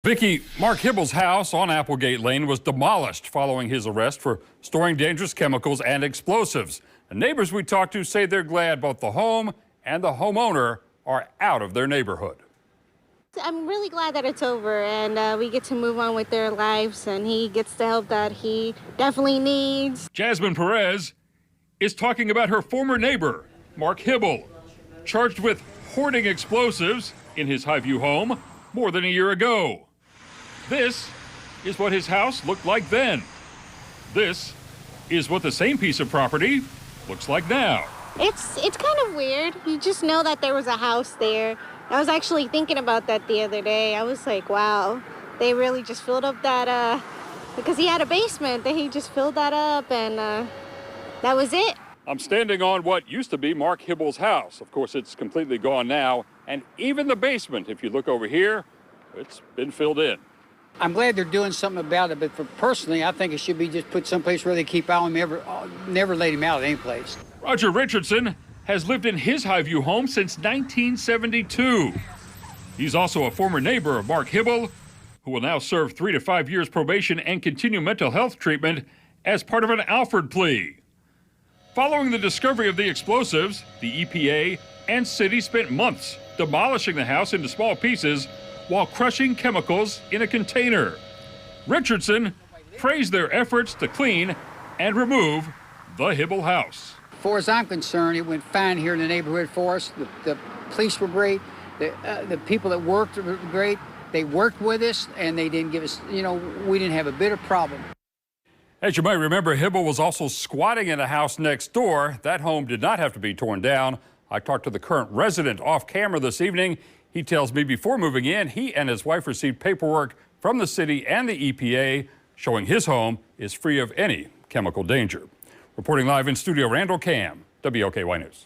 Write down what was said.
Vicki, Mark Hibble's house on Applegate Lane was demolished following his arrest for storing dangerous chemicals and explosives. The neighbors we talked to say they're glad both the home and the homeowner are out of their neighborhood. I'm really glad that it's over and we get to move on with their lives, and he gets the help that he definitely needs. Jasmine Perez is talking about her former neighbor, Mark Hibble, charged with hoarding explosives in his Highview home more than a year ago. This is what his house looked like then. This is what the same piece of property looks like now. It's kind of weird. You just know that there was a house there. I was actually thinking about that the other day. I was like, wow, they really just filled up that, because he had a basement, he just filled that up, and that was it. I'm standing on what used to be Mark Hibble's house. Of course, it's completely gone now. And even the basement, if you look over here, it's been filled in. I'm glad they're doing something about it, but personally, I think it should be just put someplace where they keep out and never let him out any place. Roger Richardson has lived in his Highview home since 1972. He's also a former neighbor of Mark Hibble, who will now serve 3 to 5 years probation and continue mental health treatment as part of an Alford plea. Following the discovery of the explosives, the EPA and city spent months demolishing the house into small pieces while crushing chemicals in a container. Richardson praised their efforts to clean and remove the Hibble house. As far as I'm concerned, it went fine here in the neighborhood for us. The police were great. The people that worked were great. They worked with us, and they didn't give us, we didn't have a bit of problem. As you might remember, Hibble was also squatting in a house next door. That home did not have to be torn down. I talked to the current resident off camera this evening. He tells me before moving in, he and his wife received paperwork from the city and the EPA showing his home is free of any chemical danger. Reporting live in studio, Randall Cam, WOKY News.